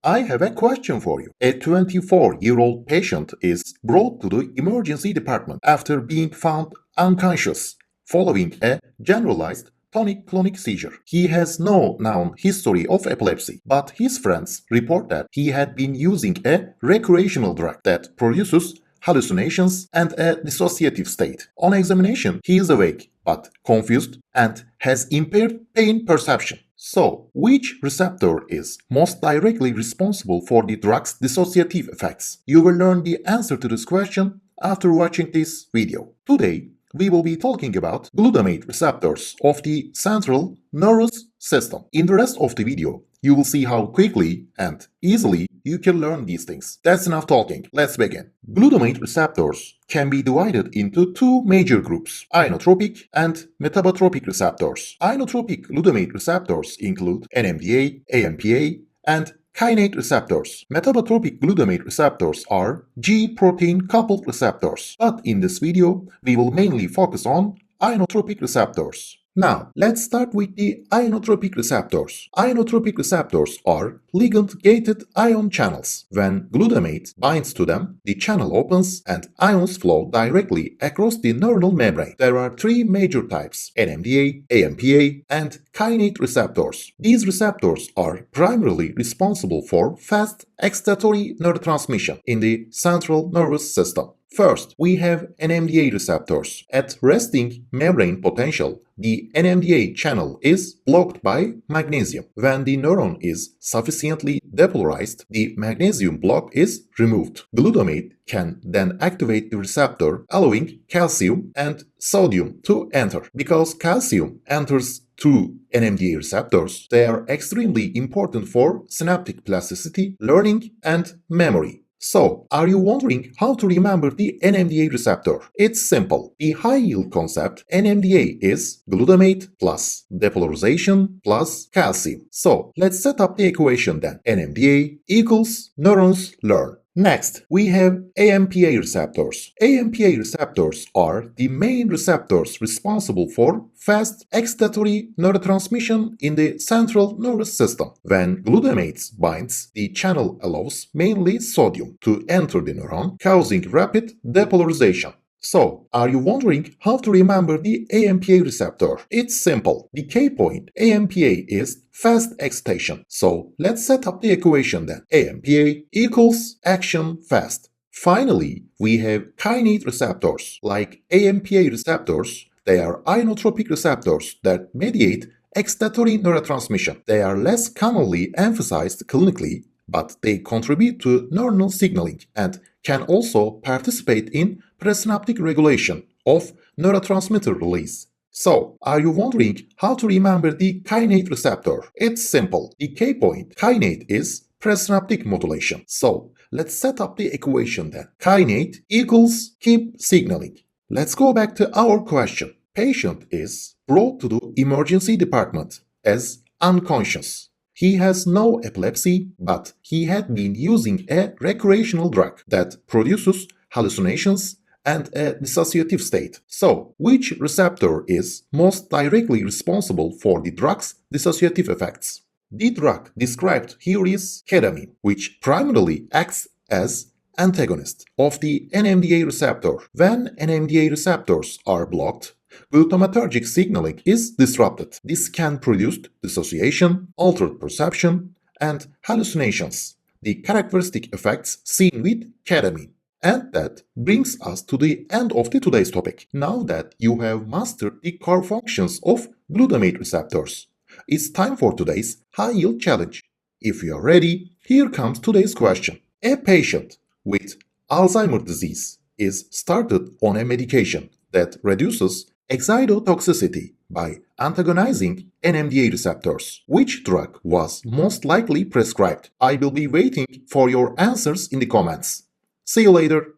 I have a question for you. A 24-year-old patient is brought to the emergency department after being found unconscious following a generalized tonic-clonic seizure. He has no known history of epilepsy, but his friends report that he had been using a recreational drug that produces hallucinations and a dissociative state. On examination, he is awake but confused and has impaired pain perception. So, which receptor is most directly responsible for the drug's dissociative effects? You will learn the answer to this question after watching this video. Today, we will be talking about glutamate receptors of the central nervous system. In the rest of the video, you will see how quickly and easily you can learn these things. That's enough talking. Let's begin. Glutamate receptors can be divided into two major groups, ionotropic and metabotropic receptors. Ionotropic glutamate receptors include NMDA, AMPA, and Kainate receptors. Metabotropic glutamate receptors are G-protein coupled receptors. But in this video, we will mainly focus on ionotropic receptors. Now, let's start with the ionotropic receptors. Ionotropic receptors are ligand-gated ion channels. When glutamate binds to them, the channel opens and ions flow directly across the neuronal membrane. There are three major types: NMDA, AMPA, and Kainate receptors. These receptors are primarily responsible for fast excitatory neurotransmission in the central nervous system. First, we have NMDA receptors. At resting membrane potential, the NMDA channel is blocked by magnesium. When the neuron is sufficiently depolarized, the magnesium block is removed. Glutamate can then activate the receptor, allowing calcium and sodium to enter. Because calcium enters through NMDA receptors, they are extremely important for synaptic plasticity, learning, and memory. So, are you wondering how to remember the NMDA receptor? It's simple. The high-yield concept NMDA is glutamate plus depolarization plus calcium. So, let's set up the equation then. NMDA equals neurons learn. Next, we have AMPA receptors. AMPA receptors are the main receptors responsible for fast excitatory neurotransmission in the central nervous system. When glutamate binds, the channel allows mainly sodium to enter the neuron, causing rapid depolarization. So, are you wondering how to remember the AMPA receptor? It's simple. The key point AMPA is fast excitation. So, let's set up the equation then. AMPA equals action fast. Finally, we have kainate receptors. Like AMPA receptors, they are ionotropic receptors that mediate excitatory neurotransmission. They are less commonly emphasized clinically, but they contribute to neuronal signaling and can also participate in presynaptic regulation of neurotransmitter release. So, are you wondering how to remember the kainate receptor? It's simple. The key point kainate is presynaptic modulation. So, let's set up the equation then. Kainate equals keep signaling. Let's go back to our question. Patient is brought to the emergency department as unconscious. He has no epilepsy, but he had been using a recreational drug that produces hallucinations and a dissociative state. So, which receptor is most directly responsible for the drug's dissociative effects? The drug described here is ketamine, which primarily acts as antagonist of the NMDA receptor. When NMDA receptors are blocked, glutamatergic signaling is disrupted. This can produce dissociation, altered perception, and hallucinations, the characteristic effects seen with ketamine. And that brings us to the end of today's topic. Now that you have mastered the core functions of glutamate receptors, it's time for today's high-yield challenge. If you are ready, here comes today's question. A patient with Alzheimer's disease is started on a medication that reduces excitotoxicity by antagonizing NMDA receptors. Which drug was most likely prescribed? I will be waiting for your answers in the comments. See you later.